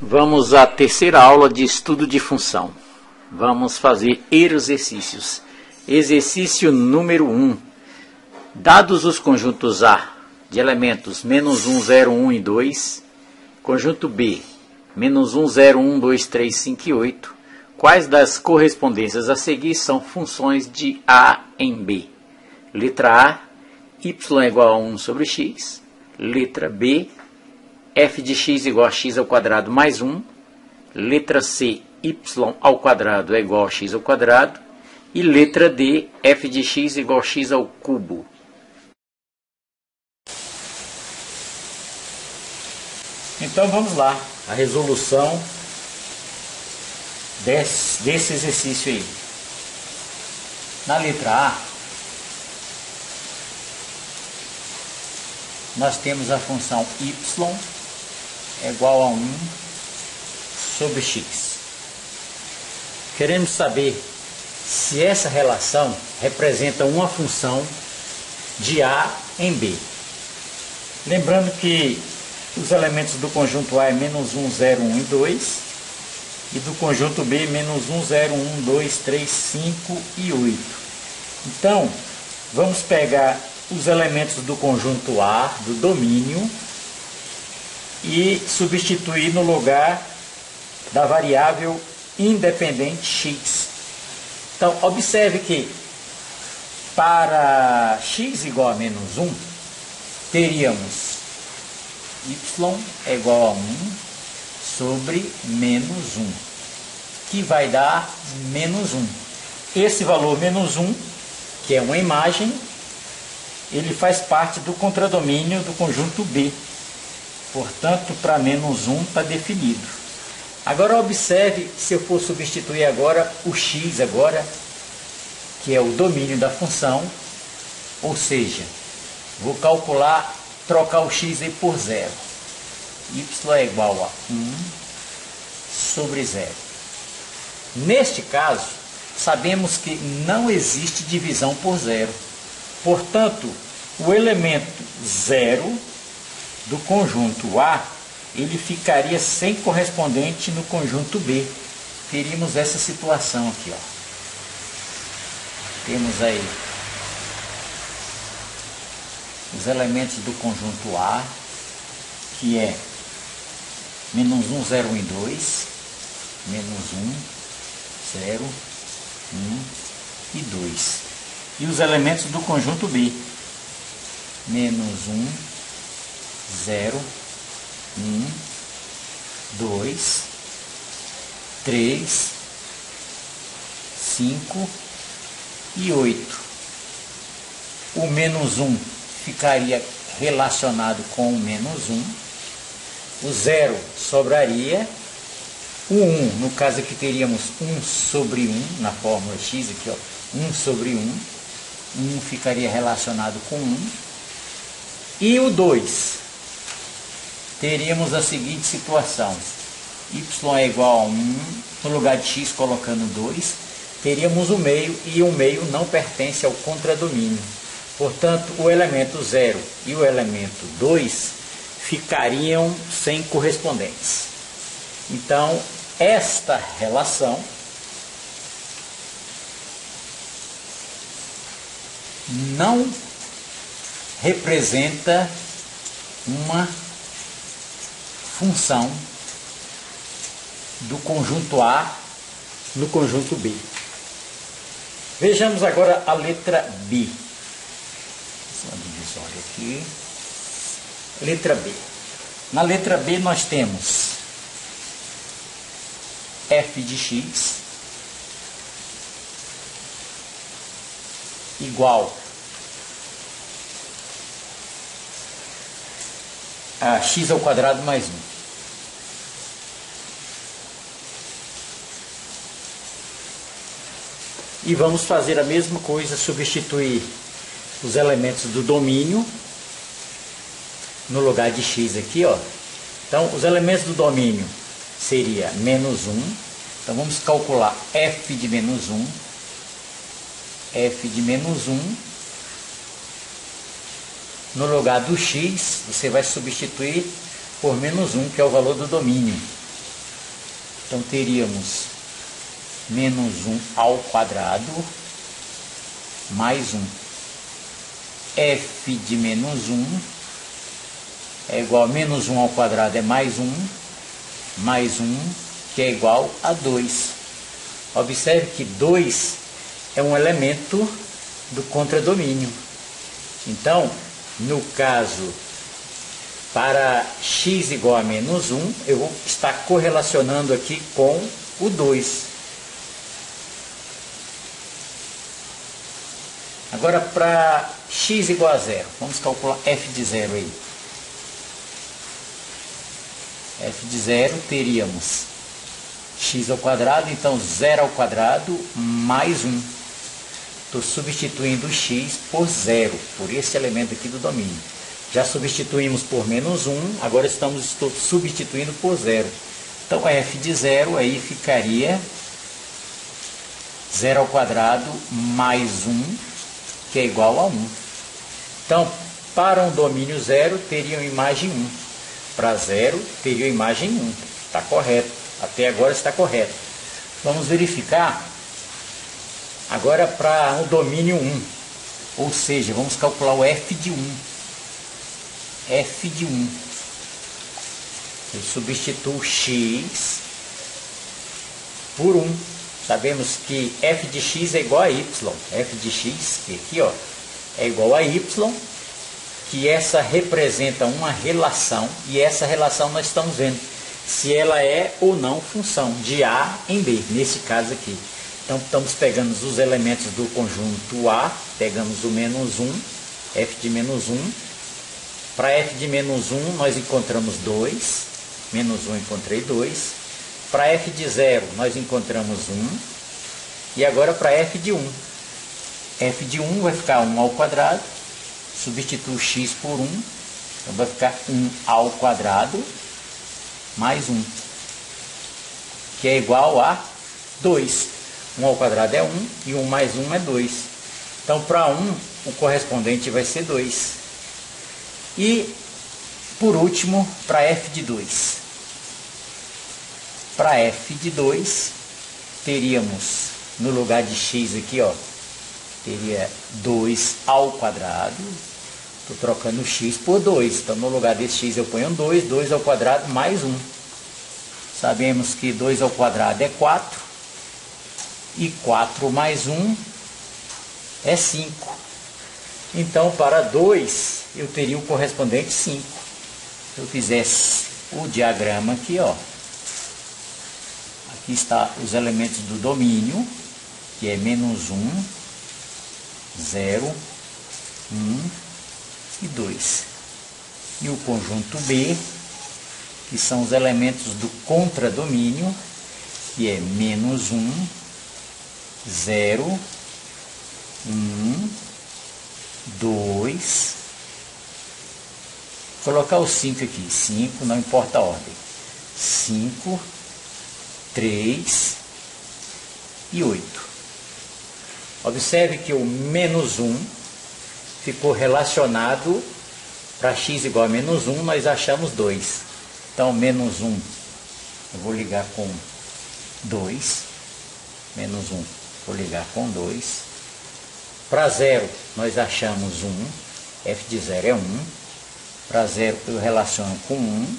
Vamos à terceira aula de estudo de função. Vamos fazer exercícios. Exercício número 1. Dados os conjuntos A de elementos -1, 0, 1 e 2, conjunto B, -1, 0, 1, 2, 3, 5 e 8, quais das correspondências a seguir são funções de A em B? Letra A, y é igual a 1 sobre x. Letra B, f de x igual a x ao quadrado mais 1. Letra C, y ao quadrado é igual a x ao quadrado. E letra D, f de x igual a x ao cubo. Então vamos lá, a resolução desse exercício aí. Na letra A, nós temos a função y é igual a 1 sobre x. Queremos saber se essa relação representa uma função de A em B. Lembrando que os elementos do conjunto A é -1, 0, 1 e 2, e do conjunto B -1, 0, 1, 2, 3, 5 e 8. Então, vamos pegar os elementos do conjunto A, do domínio, e substituir no lugar da variável independente x. Então, observe que para x igual a -1, teríamos y é igual a 1 sobre -1, que vai dar -1. Esse valor -1, que é uma imagem, ele faz parte do contradomínio do conjunto B. Portanto, para -1 está definido. Agora observe, se eu for substituir agora o x agora, que é o domínio da função, ou seja, vou calcular, trocar o x aí por 0. Y é igual a 1 sobre 0. Neste caso, sabemos que não existe divisão por 0. Portanto, o elemento 0 do conjunto A, ele ficaria sem correspondente no conjunto B. Teríamos essa situação aqui, ó. Temos aí os elementos do conjunto A, que é -1, 0, 1 e 2, -1, 0, 1 e 2. E os elementos do conjunto B, -1, 0, 1, 2, 3, 5 e 8. O -1 ficaria relacionado com o -1. O 0 sobraria. O 1, no caso aqui teríamos 1 sobre 1, na fórmula x aqui, ó, 1 sobre 1. 1 ficaria relacionado com 1. E o 2, teríamos a seguinte situação. Y é igual a 1, no lugar de x colocando 2, teríamos o meio, e o meio não pertence ao contradomínio. Portanto, o elemento 0 e o elemento 2 ficariam sem correspondentes. Então, esta relação não representa uma função do conjunto A no conjunto B. Vejamos agora a letra B. Uma divisória aqui. Letra B. Na letra B nós temos f de x igual a x ao quadrado mais 1. E vamos fazer a mesma coisa, substituir os elementos do domínio no lugar de x aqui, ó. Então, os elementos do domínio seria -1. Então, vamos calcular f de -1. F de -1. No lugar do x, você vai substituir por -1, que é o valor do domínio. Então teríamos menos 1 ao quadrado mais 1. F de menos 1 é igual a menos 1 ao quadrado é mais 1, que é igual a 2. Observe que 2 é um elemento do contradomínio. Então, no caso, para x igual a menos 1, eu vou estar correlacionando aqui com o 2. Agora, para x igual a 0, vamos calcular f de 0 aí. F de 0 teríamos x ao quadrado, então 0 ao quadrado mais 1. Estou substituindo x por 0, por esse elemento aqui do domínio. Já substituímos por menos 1, agora estou substituindo por 0. Então f de 0 aí ficaria 0 ao quadrado mais 1, que é igual a 1. Então, para um domínio 0, teriam imagem 1. Para 0, teria imagem 1. Está correto. Até agora está correto. Vamos verificar agora para o domínio 1. Ou seja, vamos calcular o f de 1. F de 1. Eu substituo x por 1. Sabemos que f de x é igual a y. F de x, que aqui ó, é igual a y, que essa representa uma relação, e essa relação nós estamos vendo se ela é ou não função de A em B, nesse caso aqui. Então estamos pegando os elementos do conjunto A, pegamos o menos 1, f de menos 1. Para f de menos 1 nós encontramos 2, menos 1 encontrei 2. Para f de 0 nós encontramos 1. E agora para f de 1. F de 1 vai ficar 1 ao quadrado. Substituo x por 1. Então vai ficar 1 ao quadrado mais 1. Que é igual a 2. 1 ao quadrado é 1 e 1 mais 1 é 2. Então para 1 o correspondente vai ser 2. E por último para f de 2. Para f de 2, teríamos, no lugar de x aqui, ó, teria 2 ao quadrado. Estou trocando o x por 2. Então, no lugar desse x eu ponho 2. 2 ao quadrado mais 1. Sabemos que 2 ao quadrado é 4. E 4 mais 1 é 5. Então, para 2, eu teria o correspondente 5. Se eu fizesse o diagrama aqui, ó. Aqui está os elementos do domínio, que é menos 1, 0, 1 e 2. E o conjunto B, que são os elementos do contradomínio, que é menos 1, 0, 1, 2. Vou colocar o 5 aqui, 5, não importa a ordem. 5, 3 e 8. Observe que o menos 1 ficou relacionado para x igual a menos 1, nós achamos 2. Então, menos 1, eu vou ligar com 2. Menos 1, vou ligar com 2. Para 0, nós achamos 1. F de 0 é 1. Para 0, eu relaciono com 1.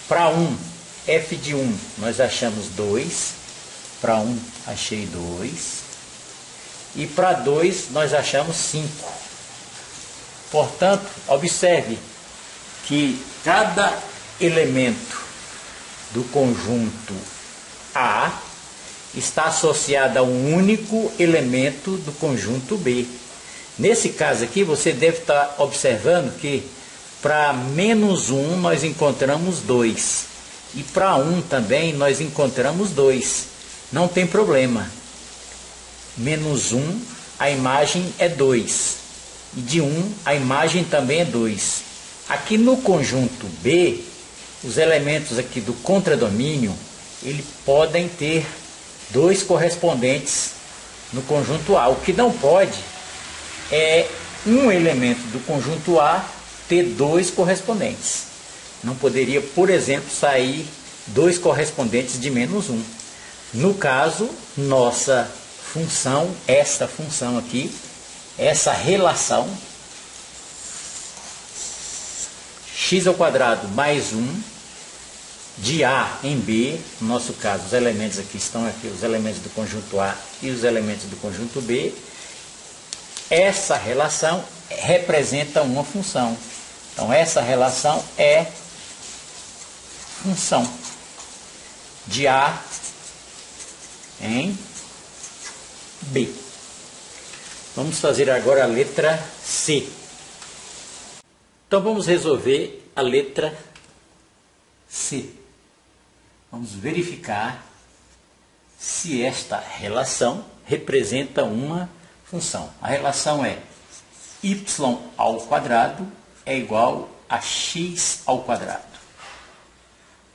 Para 1, f de 1, nós achamos 2. Para 1, achei 2. E para 2, nós achamos 5. Portanto, observe que cada elemento do conjunto A está associado a um único elemento do conjunto B. Nesse caso aqui, você deve estar observando que para menos 1 nós encontramos 2. E para 1 também nós encontramos 2. Não tem problema. Menos 1, a imagem é 2. E de 1, a imagem também é 2. Aqui no conjunto B, os elementos aqui do contradomínio, eles podem ter 2 correspondentes no conjunto A. O que não pode é um elemento do conjunto A ter 2 correspondentes. Não poderia, por exemplo, sair 2 correspondentes de menos 1. No caso, nossa função, esta função aqui, essa relação, x² mais 1 de A em B, no nosso caso, os elementos aqui estão aqui, os elementos do conjunto A e os elementos do conjunto B, essa relação representa uma função. Então, essa relação é função de A em B. Vamos fazer agora a letra C. Então, vamos resolver a letra C. Vamos verificar se esta relação representa uma função. A relação é y ao quadrado é igual a x ao quadrado.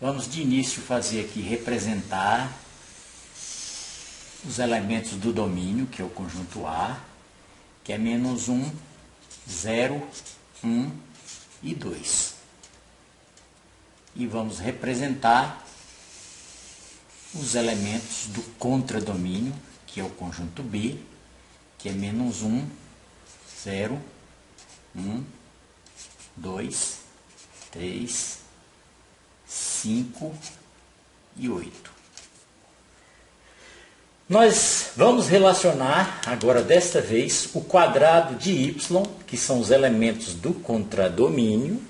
Vamos de início fazer aqui representar os elementos do domínio, que é o conjunto A, que é menos 1, 0, 1 e 2. E vamos representar os elementos do contradomínio, que é o conjunto B, que é menos 1, 0, 1, 2, 3, 5 e 8. Nós vamos relacionar agora, desta vez, o quadrado de y, que são os elementos do contradomínio,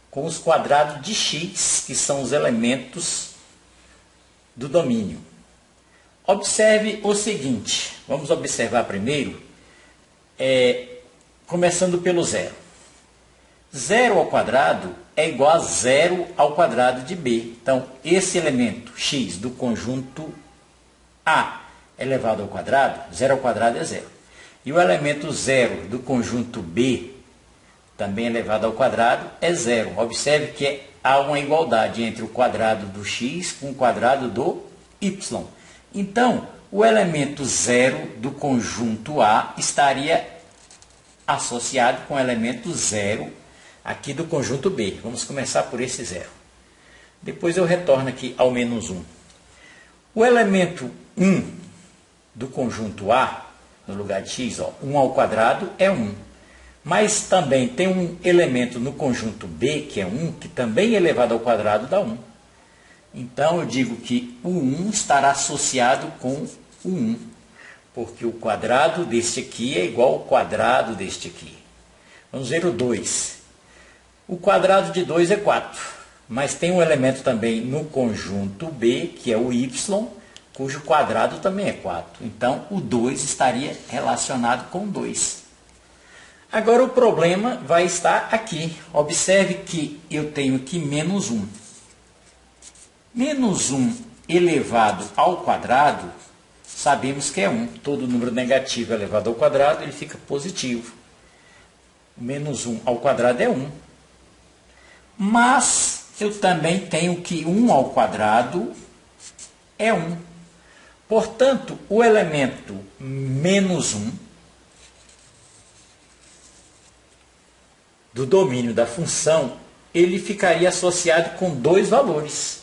com os quadrados de x, que são os elementos do domínio. Observe o seguinte, vamos observar primeiro, começando pelo zero. 0 ao quadrado é igual a 0 ao quadrado de B. Então, esse elemento x do conjunto A elevado ao quadrado, 0 ao quadrado é 0. E o elemento 0 do conjunto B, também elevado ao quadrado, é 0. Observe que há uma igualdade entre o quadrado do x com o quadrado do y. Então, o elemento 0 do conjunto A estaria associado com o elemento 0 aqui do conjunto B. Vamos começar por esse 0. Depois eu retorno aqui ao menos 1. O elemento 1 do conjunto A, no lugar de x, 1 ao quadrado é 1. Mas também tem um elemento no conjunto B, que é 1, que também elevado ao quadrado dá 1. Então eu digo que o 1 estará associado com o 1, porque o quadrado deste aqui é igual ao quadrado deste aqui. Vamos ver o 2. O quadrado de 2 é 4, mas tem um elemento também no conjunto B, que é o y, cujo quadrado também é 4. Então, o 2 estaria relacionado com 2. Agora, o problema vai estar aqui. Observe que eu tenho aqui menos 1. Menos 1 elevado ao quadrado, sabemos que é 1. Todo número negativo elevado ao quadrado, ele fica positivo. Menos 1 ao quadrado é 1. Mas eu também tenho que 1 ao quadrado é 1. Portanto, o elemento menos 1 do domínio da função, ele ficaria associado com dois valores.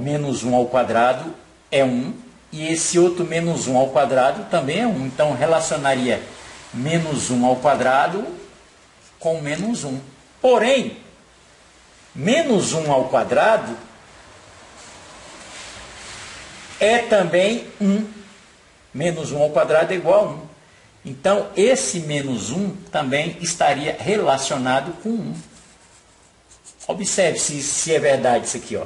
Menos 1 ao quadrado é 1, e esse outro menos 1 ao quadrado também é 1. Então, relacionaria menos 1 ao quadrado com menos 1. Porém, menos 1 ao quadrado é também 1. Menos 1 ao quadrado é igual a 1. Então, esse menos 1 também estaria relacionado com 1. Observe se é verdade isso aqui.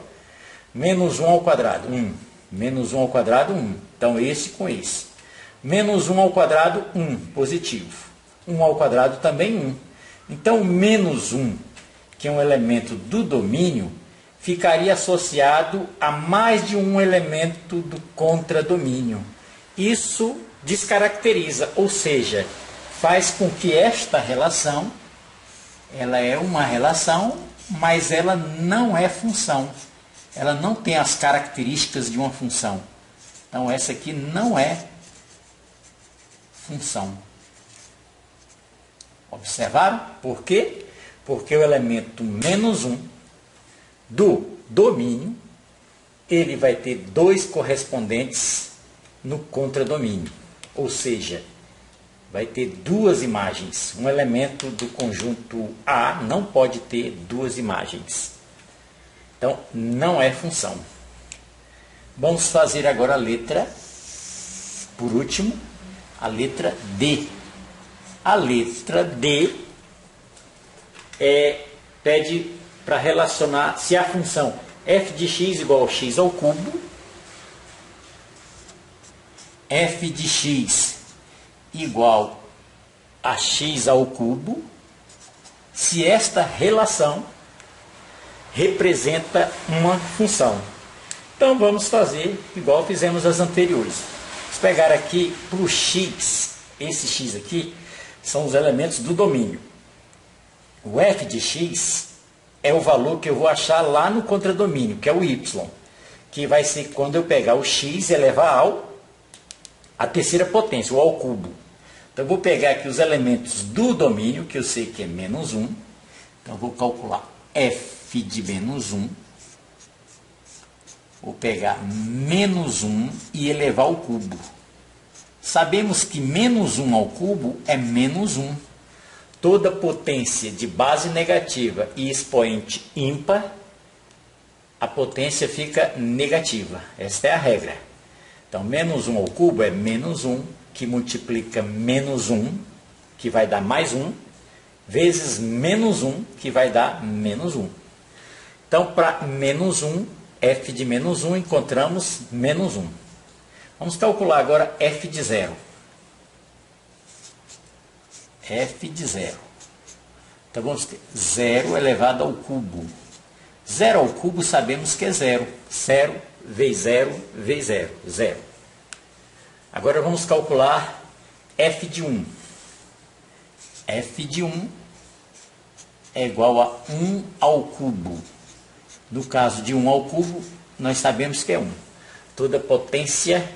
Menos 1 ao quadrado, 1. Menos 1 ao quadrado, 1. Então, esse com esse. Menos 1 ao quadrado, 1. Positivo. 1 ao quadrado também 1. Então, menos 1, que é um elemento do domínio, ficaria associado a mais de um elemento do contradomínio. Isso descaracteriza, ou seja, faz com que esta relação, ela é uma relação, mas ela não é função. Ela não tem as características de uma função. Então, essa aqui não é função. Observaram? Por quê? Porque o elemento menos 1 do domínio ele vai ter dois correspondentes no contradomínio, ou seja, vai ter duas imagens. Um elemento do conjunto A não pode ter duas imagens. Então, não é função. Vamos fazer agora a letra, por último, a letra D. A letra D pede para relacionar se a função f de x igual a x ao cubo, f de x igual a x ao cubo, se esta relação representa uma função. Então vamos fazer igual fizemos as anteriores. Vamos pegar aqui para o x, esse x aqui são os elementos do domínio. O f de x é o valor que eu vou achar lá no contradomínio, que é o y, que vai ser quando eu pegar o x e elevar a terceira potência, ou ao cubo. Então eu vou pegar aqui os elementos do domínio, que eu sei que é menos 1. Então eu vou calcular f de menos 1. Vou pegar menos 1 e elevar ao cubo. Sabemos que menos 1 ao cubo é menos 1. Toda potência de base negativa e expoente ímpar, a potência fica negativa. Esta é a regra. Então, menos 1 ao cubo é menos 1, que multiplica menos 1, que vai dar mais 1, vezes menos 1, que vai dar menos 1. Então, para menos 1, f de menos 1, encontramos menos 1. Vamos calcular agora f de 0. F de 0. Então vamos ter 0 elevado ao cubo. 0 ao cubo sabemos que é 0. 0 vezes 0 vezes 0. 0. Agora vamos calcular f de 1. F de 1 é igual a 1 ao cubo. No caso de 1 ao cubo, nós sabemos que é 1. Toda potência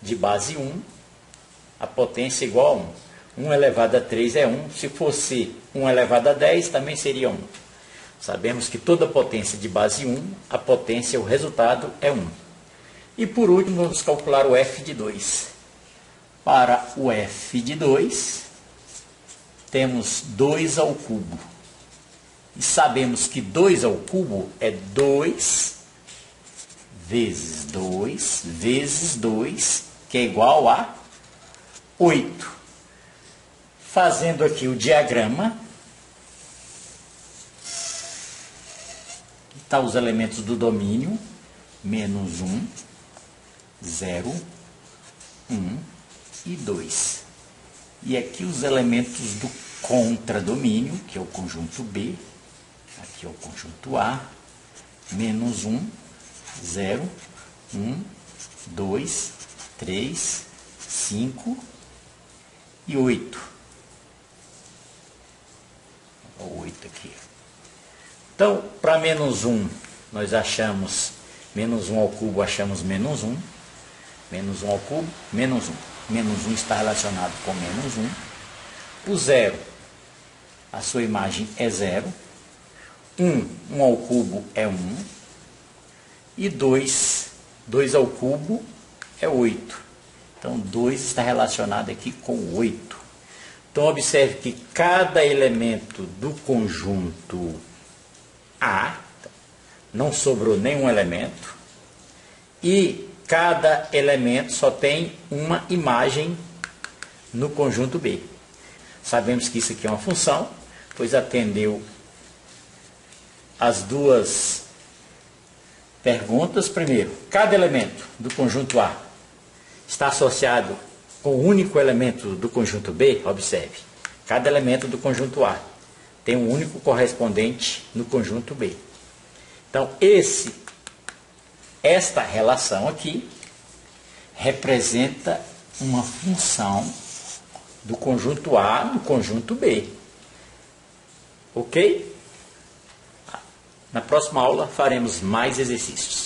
de base 1, a potência é igual a 1. 1 elevado a 3 é 1. Se fosse 1 elevado a 10, também seria 1. Sabemos que toda potência de base 1, a potência, o resultado é 1. E por último, vamos calcular o f de 2. Para o f de 2, temos 2 ao cubo. E sabemos que 2 ao cubo é 2 vezes 2 vezes 2, que é igual a 8. Fazendo aqui o diagrama, está os elementos do domínio, menos 1, 0, 1 e 2. E aqui os elementos do contradomínio, que é o conjunto B, aqui é o conjunto A, menos 1, 0, 1, 2, 3, 5 e 8. O 8 aqui. Então, para menos 1, nós achamos menos 1 ao cubo, achamos menos 1. Menos 1 ao cubo, menos 1. Menos 1 está relacionado com menos 1. O 0, a sua imagem é 0. 1 ao cubo é 1. E 2 ao cubo é 8. Então, 2 está relacionado aqui com 8. Então, observe que cada elemento do conjunto A, não sobrou nenhum elemento, e cada elemento só tem uma imagem no conjunto B. Sabemos que isso aqui é uma função, pois atendeu as duas perguntas. Primeiro, cada elemento do conjunto A está associado com o único elemento do conjunto B. Observe, cada elemento do conjunto A tem um único correspondente no conjunto B. Então, esta relação aqui representa uma função do conjunto A no conjunto B. Ok? Na próxima aula faremos mais exercícios.